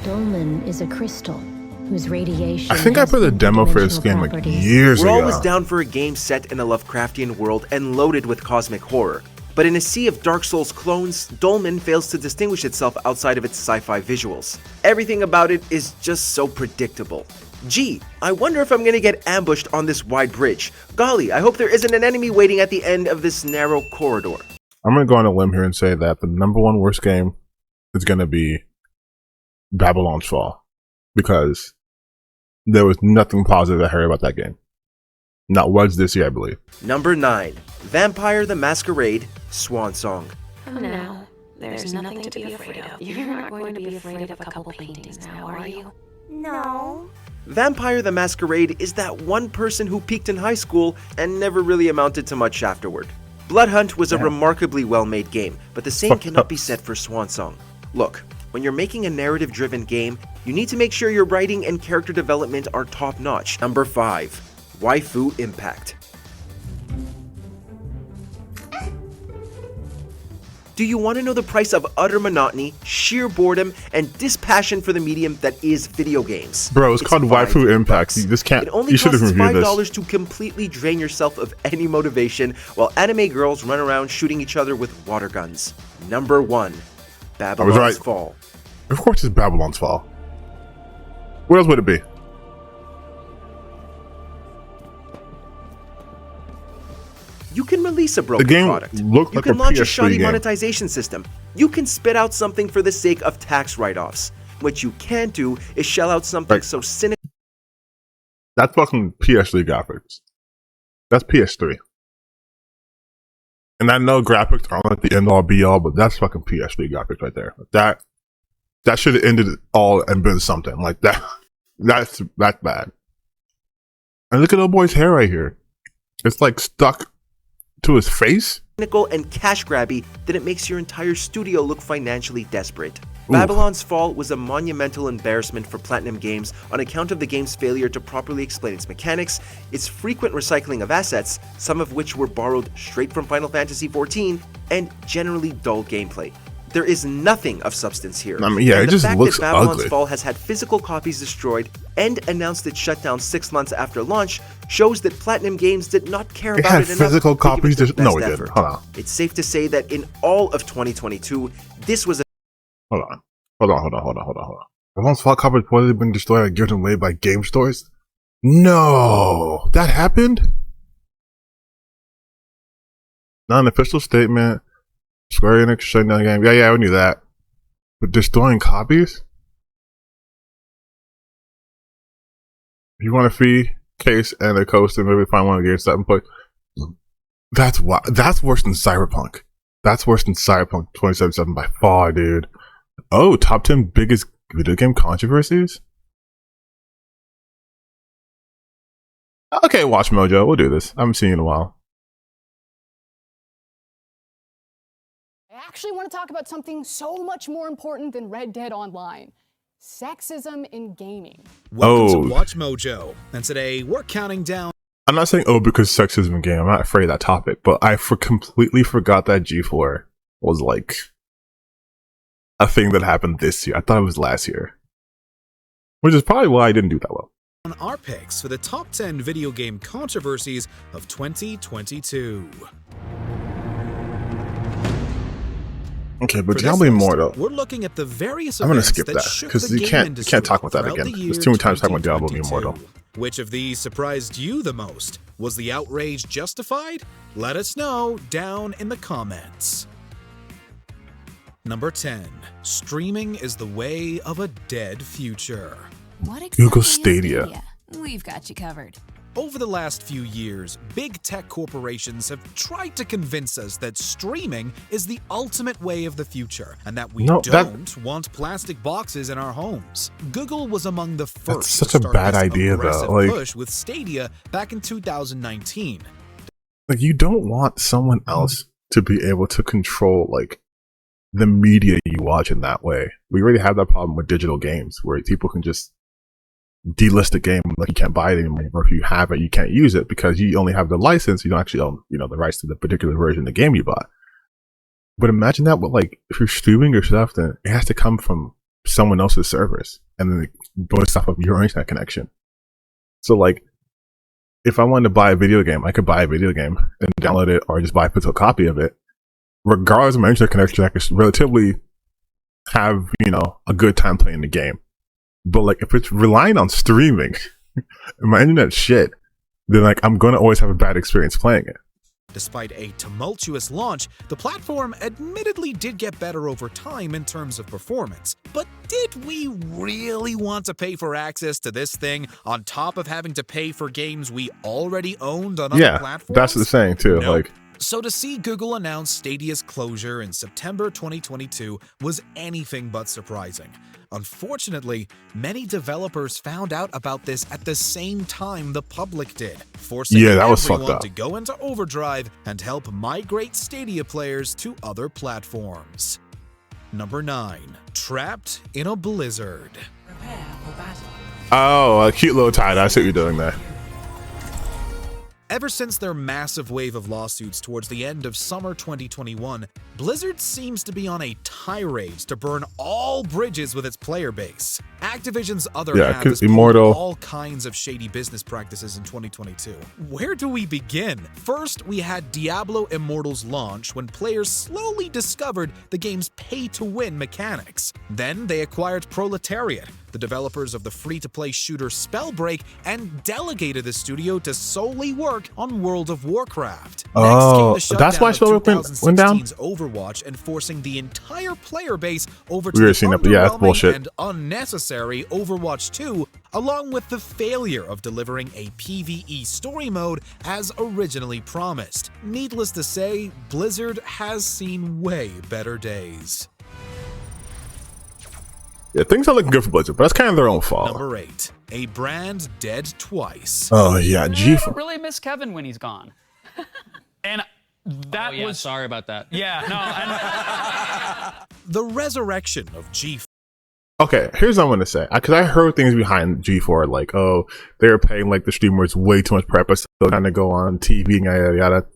Dolmen is a crystal whose radiation. I think I played a demo for this game like years ago. We're always down for a game set in a Lovecraftian world and loaded with cosmic horror. But in a sea of Dark Souls clones, Dolmen fails to distinguish itself outside of its sci-fi visuals. Everything about it is just so predictable. Gee, I wonder if I'm gonna get ambushed on this wide bridge. Golly, I hope there isn't an enemy waiting at the end of this narrow corridor. I'm gonna go on a limb here and say that the #1 worst game is gonna be Babylon's Fall, because there was nothing positive I heard about that game. Not once this year, I believe. Number 9. Vampire the Masquerade, Swansong. Oh no, there's nothing to be afraid of. You're not going to be afraid of a couple paintings now, are you? No. Vampire the Masquerade is that one person who peaked in high school and never really amounted to much afterward. Bloodhunt was a remarkably well-made game, but the same cannot be said for Swansong. Look, when you're making a narrative-driven game, you need to make sure your writing and character development are top-notch. Number 5. Waifu Impact. Do you want to know the price of utter monotony, sheer boredom, and dispassion for the medium that is video games? Bro, it's called Waifu Impact. You just can't. It only You should have costs reviewed this. $5 to completely drain yourself of any motivation while anime girls run around shooting each other with water guns. Number 1. Babylon's right. Fall. Of course, it's Babylon's Fall. What else would it be? You can release a broken The game product. looked You like can a launch a PS3 shoddy game. monetization system. You can spit out something for the sake of tax write-offs. What you can't do is shell out something Right. so cynical. That's fucking PS3 graphics. That's PS3. And I know graphics aren't like the end-all be-all, but that's fucking PS3 graphics right there. That should have ended it all and been something like that. That's bad. And look at the boy's hair right here. It's like stuck to his face. And cash grabby that it makes your entire studio look financially desperate. Ooh. Babylon's Fall was a monumental embarrassment for Platinum Games on account of the game's failure to properly explain its mechanics, its frequent recycling of assets, some of which were borrowed straight from Final Fantasy XIV, and generally dull gameplay. There is nothing of substance here. I mean, yeah, and it just the fact looks that Babylon's ugly. Fall has had physical copies destroyed and announced its shutdown 6 months after launch shows that Platinum Games did not care It about had it enough physical to give it copies. their No, best it effort. didn't. Hold on. It's safe to say that in all of 2022, this was a Hold on. Babylon's Fall copies reportedly been destroyed or given away by game stores. No, that happened. Not an official statement. Square Enix shutting down the game. Yeah, we knew that. But destroying copies? If you want a free case and a coaster, maybe find one of the games that play. That's worse than Cyberpunk. That's worse than Cyberpunk 2077 by far, dude. Oh, top 10 biggest video game controversies? Okay, WatchMojo, we'll do this. I haven't seen you in a while. I actually want to talk about something so much more important than Red Dead Online. Sexism in gaming. Welcome to WatchMojo, and today we're counting down. I'm not saying because sexism in game. I'm not afraid of that topic, but I completely forgot that G4 was like a thing that happened this year. I thought it was last year, which is probably why I didn't do that well. On our picks for the top 10 video game controversies of 2022. Okay, but For tell this me list, more though. We're looking at the various I'm gonna events skip that shook because the you game can't industry talk about that throughout again. the There's year too many times talking about Diablo 2022. Immortal. Which of these surprised you the most? Was the outrage justified? Let us know down in the comments. Number 10. Streaming is the way of a dead future. What exactly Google is Stadia. We've got you covered. Over the last few years, big tech corporations have tried to convince us that streaming is the ultimate way of the future and that we don't want plastic boxes in our homes. Google was among the first That's such to a start bad this idea, though. aggressive Like- push with Stadia back in 2019. Like, you don't want someone else to be able to control like the media you watch in that way. We already have that problem with digital games where people can just delist a game, like you can't buy it anymore, or if you have it, you can't use it because you only have the license. You don't actually own, the rights to the particular version of the game you bought. But imagine that, but like if you're streaming your stuff, then it has to come from someone else's servers, and then it bounces off of your internet connection. So like, if I wanted to buy a video game, I could buy a video game and download it, or just buy a physical copy of it. Regardless of my internet connection, I could relatively have, you know, a good time playing the game. But like, if it's relying on streaming and my internet's shit, then like, I'm gonna always have a bad experience playing it. Despite a tumultuous launch, the platform admittedly did get better over time in terms of performance. But did we really want to pay for access to this thing on top of having to pay for games we already owned on other platforms? That's the saying too. Nope. Like, so to see Google announce Stadia's closure in September 2022 was anything but surprising. Unfortunately, many developers found out about this at the same time the public did, forcing that was fucked everyone up to go into overdrive and help migrate Stadia players to other platforms. Number 9. Trapped in a blizzard. oh, a cute little tie. I see what you're doing there. Ever since their massive wave of lawsuits towards the end of summer 2021, Blizzard seems to be on a tirade to burn all bridges with its player base. Activision's other half is pulling all kinds of shady business practices in 2022. Where do we begin? First, we had Diablo Immortal's launch when players slowly discovered the game's pay-to-win mechanics. Then they acquired Proletariat, the developers of the free-to-play shooter Spellbreak, and delegated the studio to solely work on World of Warcraft. Next came the that's why Spellbreak went down? Overwatch, and forcing the entire player base over to the underwhelming and unnecessary Overwatch 2, along with the failure of delivering a PvE story mode as originally promised. Needless to say, Blizzard has seen way better days. Yeah, things are looking good for Blizzard, but that's kind of their own fault. Number 8. A brand dead twice. Oh yeah, I really miss Kevin when he's gone. And that was... sorry about that. Yeah, no. The resurrection of G4. Okay, here's what I'm gonna say, because I heard things behind G4, like, oh, they were paying like the streamers way too much per episode, trying to go on TV and yada yada.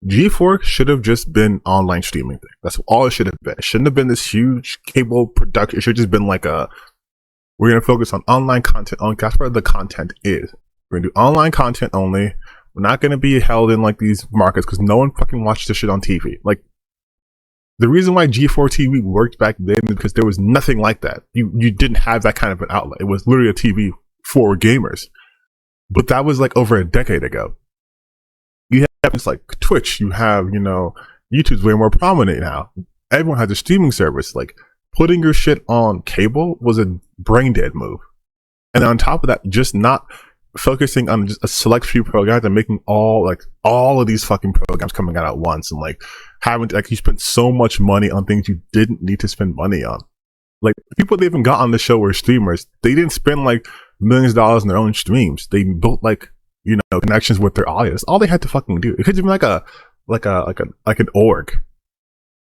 G4 should have just been online streaming thing. That's all it should have been. It shouldn't have been this huge cable production. It should have just been like we're gonna focus on online content. That's where the content is. We're gonna do online content only. We're not gonna be held in like these markets because no one fucking watched this shit on TV. Like, the reason why G4 TV worked back then is because there was nothing like that. You didn't have that kind of an outlet. It was literally a TV for gamers. But that was like over a decade ago. You have things like Twitch. You have, you know, YouTube's way more prominent now. Everyone has a streaming service. Like, putting your shit on cable was a brain dead move. And on top of that, just not focusing on just a select few programs and making all of these fucking programs coming out at once, and like having to, like, you spent so much money on things you didn't need to spend money on. Like, people they even got on the show were streamers. They didn't spend like millions of dollars in their own streams. They built like, you know, connections with their audience. All they had to fucking do. It could have been like an org.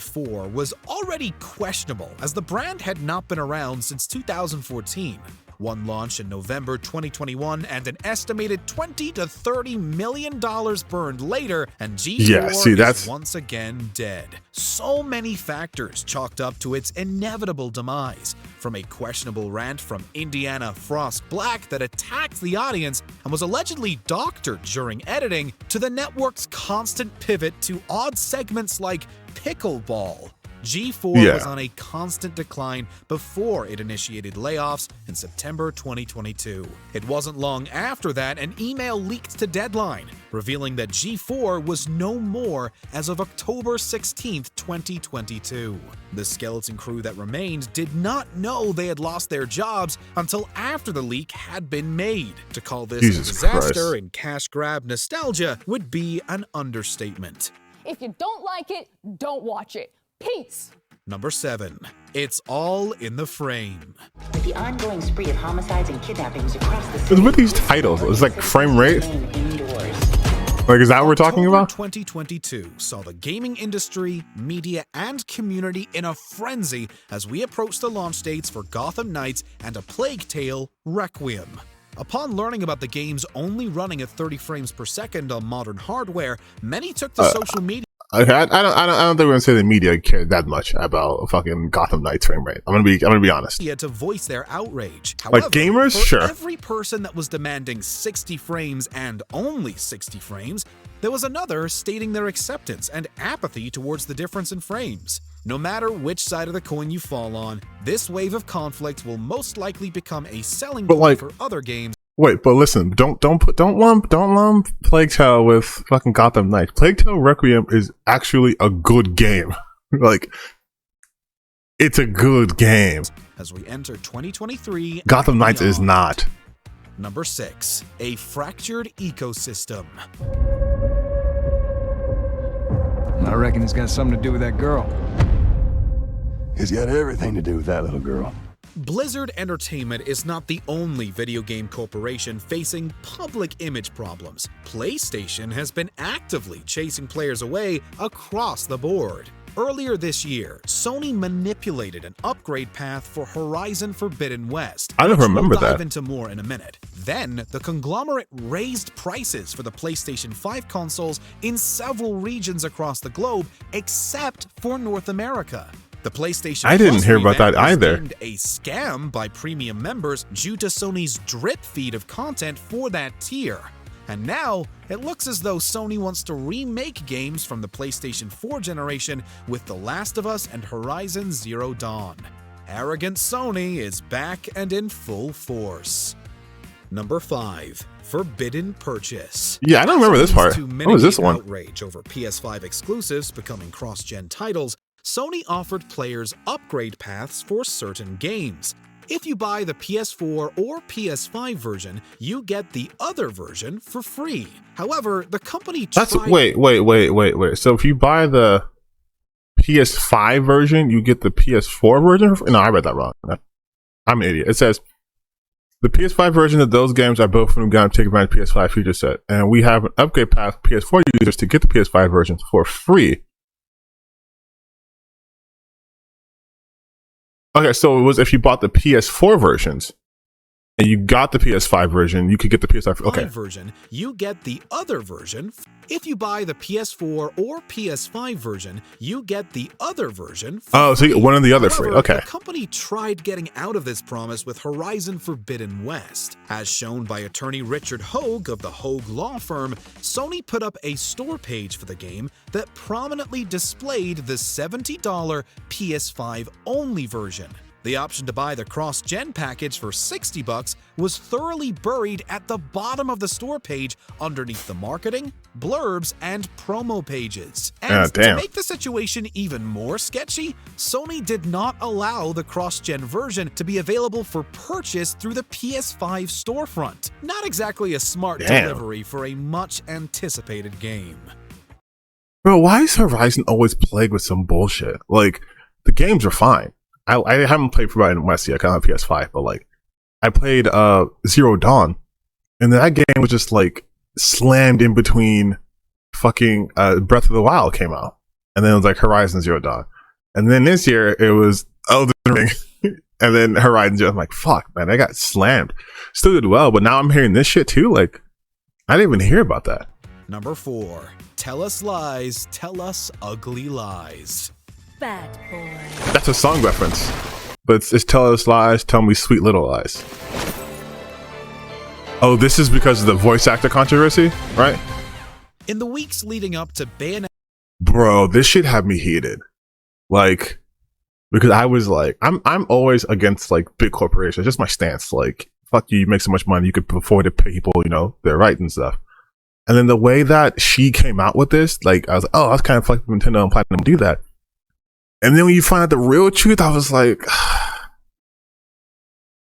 4 was already questionable, as the brand had not been around since 2014. One launch in November 2021, and an estimated $20 to $30 million burned later, and G4 is once again dead. So many factors chalked up to its inevitable demise, from a questionable rant from Indiana Frost Black that attacked the audience and was allegedly doctored during editing, to the network's constant pivot to odd segments like Pickleball. G4 was on a constant decline before it initiated layoffs in September 2022. It wasn't long after that an email leaked to Deadline, revealing that G4 was no more as of October 16th, 2022. The skeleton crew that remained did not know they had lost their jobs until after the leak had been made. To call this a disaster and cash grab nostalgia would be an understatement. If you don't like it, don't watch it. Peace. Number 7. It's all in the frame. With the ongoing spree of homicides and kidnappings across the city, with these titles, it's like frame rate. Like, is that what we're talking about? 2022 saw the gaming industry, media, and community in a frenzy as we approached the launch dates for Gotham Knights and A Plague Tale: Requiem. Upon learning about the games only running at 30 frames per second on modern hardware, many took to social media. Okay, I don't think we're gonna say the media cared that much about fucking Gotham Knights frame rate. I'm gonna be honest. To voice their outrage. However, like gamers, for sure. every person that was demanding 60 frames and only 60 frames, there was another stating their acceptance and apathy towards the difference in frames. No matter which side of the coin you fall on, this wave of conflict will most likely become a selling point for other games. Wait, but listen, don't lump Plague Tale with fucking Gotham Knights. Plague Tale Requiem is actually a good game. Like, it's a good game. As we enter 2023, Gotham Knights is not. Number 6, a fractured ecosystem. I reckon it's got something to do with that girl. It's got everything to do with that little girl. Blizzard Entertainment is not the only video game corporation facing public image problems. PlayStation has been actively chasing players away across the board. Earlier this year, Sony manipulated an upgrade path for Horizon Forbidden West. I don't remember that. We'll dive into more in a minute. Then, the conglomerate raised prices for the PlayStation 5 consoles in several regions across the globe, except for North America. The PlayStation I didn't Plus hear about that revamp was either. deemed a scam by premium members due to Sony's drip feed of content for that tier. And now, it looks as though Sony wants to remake games from the PlayStation 4 generation with The Last of Us and Horizon Zero Dawn. Arrogant Sony is back and in full force. Number 5. Forbidden Purchase. Yeah, I don't remember this part. What was this one? Outrage over PS5 exclusives becoming cross-gen titles, Sony offered players upgrade paths for certain games. If you buy the PS4 or PS5 version, you get the other version for free. However, the company wait. So if you buy the PS5 version, you get the PS4 version? No, I read that wrong. I'm an idiot. It says the PS5 version of those games are both from going to take advantage of PS5 feature set, and we have an upgrade path for PS4 users to get the PS5 version for free. Okay, so it was if you bought the PS4 versions and you got the PS5 version, you could get the PS5 version, you get the other version. If you buy the PS4 or PS5 version, you get the other version. So you get one and the other free. Okay. The company tried getting out of this promise with Horizon Forbidden West. As shown by attorney Richard Hogue of the Hogue Law Firm, Sony put up a store page for the game that prominently displayed the $70 PS5 only version. The option to buy the cross-gen package for $60 was thoroughly buried at the bottom of the store page underneath the marketing, blurbs, and promo pages. And to make the situation even more sketchy, Sony did not allow the cross-gen version to be available for purchase through the PS5 storefront. Not exactly a smart delivery for a much-anticipated game. Bro, why is Horizon always plagued with some bullshit? Like, the games are fine. I haven't played Forbidden West yet. I don't have PS5, but like, I played Zero Dawn, and that game was just like slammed in between fucking Breath of the Wild came out, and then it was like Horizon Zero Dawn, and then this year it was Elden Ring, and then Horizon Zero. I'm like, fuck, man, I got slammed. Still did well, but now I'm hearing this shit too. Like, I didn't even hear about that. Number 4. Tell us lies, tell us ugly lies. Bad boy. That's a song reference, but it's tell us lies, tell me sweet little lies. Oh, this is because of the voice actor controversy, right? In the weeks leading up to Bayonetta, bro, this shit had me heated. Like, because I was like, I'm always against like big corporations. Just my stance. Like, fuck you, you make so much money, you could afford to pay people, you know, their right and stuff. And then the way that she came out with this, like, I was like, oh, that's kind of fucked Nintendo and Platinum do that. And then when you find out the real truth, I was like,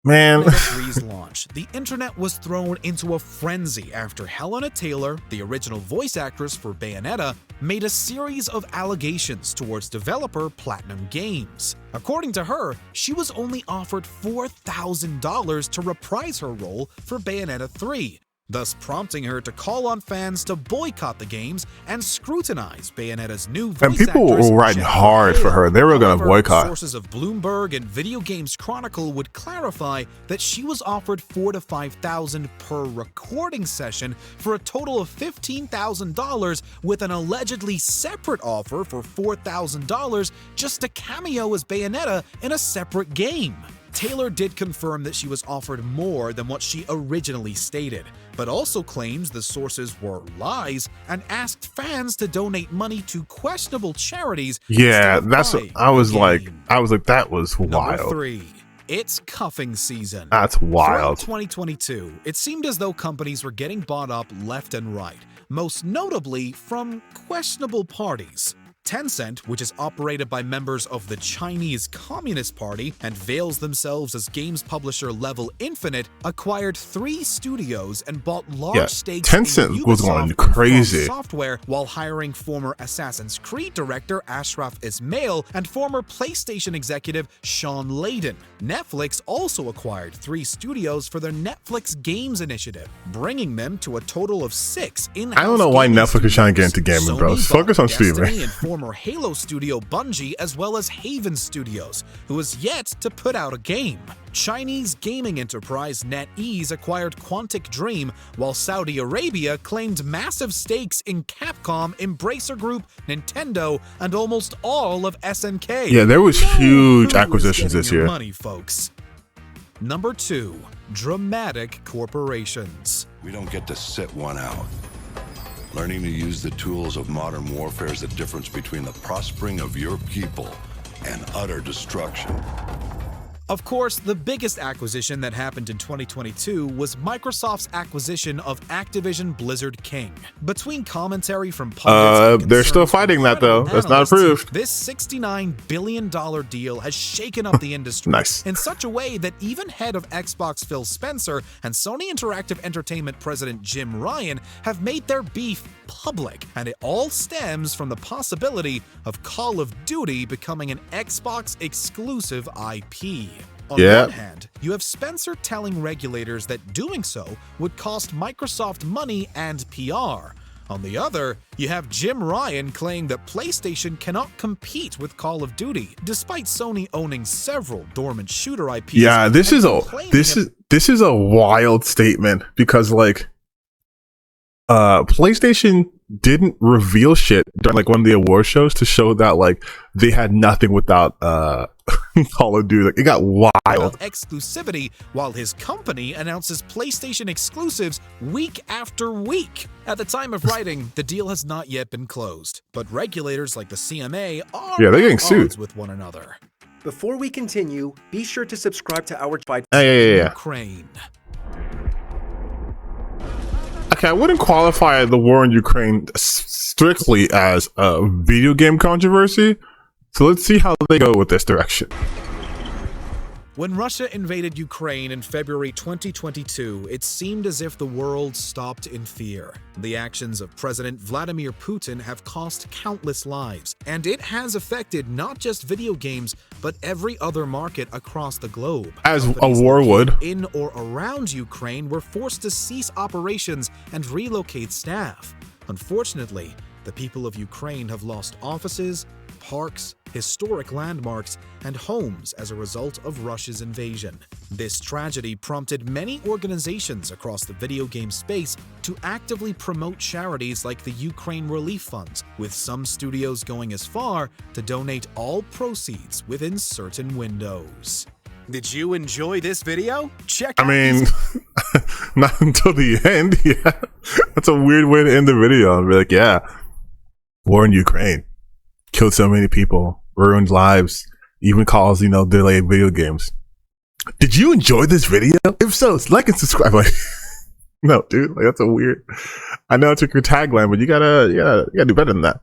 man. Bayonetta 3's launch, the internet was thrown into a frenzy after Helena Taylor, the original voice actress for Bayonetta, made a series of allegations towards developer Platinum Games. According to her, she was only offered $4,000 to reprise her role for Bayonetta 3. thus prompting her to call on fans to boycott the games and scrutinize Bayonetta's new voice And people actress, were riding Jennifer hard for her. They were going to However, boycott. Sources of Bloomberg and Video Games Chronicle would clarify that she was offered $4,000 to $5,000 per recording session for a total of $15,000, with an allegedly separate offer for $4,000 just to cameo as Bayonetta in a separate game. Taylor did confirm that she was offered more than what she originally stated, but also claims the sources were lies and asked fans to donate money to questionable charities. Yeah, that's what I was like. That was Number wild. 3. It's cuffing season. That's wild. Throughout 2022, it seemed as though companies were getting bought up left and right, most notably from questionable parties. Tencent, which is operated by members of the Chinese Communist Party and veils themselves as games publisher Level Infinite, acquired 3 studios and bought large stakes Tencent in was Ubisoft going and crazy. From Software, while hiring former Assassin's Creed director Ashraf Ismail and former PlayStation executive Sean Layden. Netflix also acquired 3 studios for their Netflix Games initiative, bringing them to a total of 6 in-house. I don't know why gaming Netflix is trying to get into studios. gaming, bro. Sony Focus bought on Destiny streaming. and former Halo studio Bungie, as well as Haven Studios, who has yet to put out a game. Chinese gaming enterprise NetEase acquired Quantic Dream, while Saudi Arabia claimed massive stakes in Capcom, Embracer Group, Nintendo, and almost all of SNK. Yeah, there was huge Who is acquisitions getting this your year. money, folks. Number 2, dramatic corporations. We don't get to sit one out. Learning to use the tools of modern warfare is the difference between the prospering of your people and utter destruction. Of course, the biggest acquisition that happened in 2022 was Microsoft's acquisition of Activision Blizzard King. Between commentary from pundits and they're still concerns from fighting that, though. credible That's not analysts, approved. This $69 billion deal has shaken up the industry Nice. in such a way that even head of Xbox Phil Spencer and Sony Interactive Entertainment president Jim Ryan have made their beef public, and it all stems from the possibility of Call of Duty becoming an Xbox exclusive IP. On one hand, you have Spencer telling regulators that doing so would cost Microsoft money and PR. On the other, you have Jim Ryan claiming that PlayStation cannot compete with Call of Duty, despite Sony owning several dormant shooter IPs. Yeah, this is a wild statement because PlayStation didn't reveal shit during one of the award shows to show that they had nothing without Call of Duty. It got wild. Exclusivity, while his company announces PlayStation exclusives week after week. At the time of writing, the deal has not yet been closed, but regulators like the CMA are they're getting at sued odds with one another. Before we continue, be sure to subscribe to our Ukraine. Okay, I wouldn't qualify the war in Ukraine strictly as a video game controversy, so let's see how they go with this direction. When Russia invaded Ukraine in February 2022, it seemed as if the world stopped in fear. The actions of President Vladimir Putin have cost countless lives, and it has affected not just video games, but every other market across the globe. As Companies a war would. in or around Ukraine were forced to cease operations and relocate staff. Unfortunately, the people of Ukraine have lost offices, parks, historic landmarks, and homes as a result of Russia's invasion. This tragedy prompted many organizations across the video game space to actively promote charities like the Ukraine Relief Funds, with some studios going as far to donate all proceeds within certain windows. Did you enjoy this video? Check out not until the end. Yeah, that's a weird way to end the video. I'll be like, yeah, war in Ukraine killed so many people, ruined lives, even caused, delayed video games. Did you enjoy this video? If so, like and subscribe. No, dude, that's a weird. I know it's your tagline, but you gotta do better than that.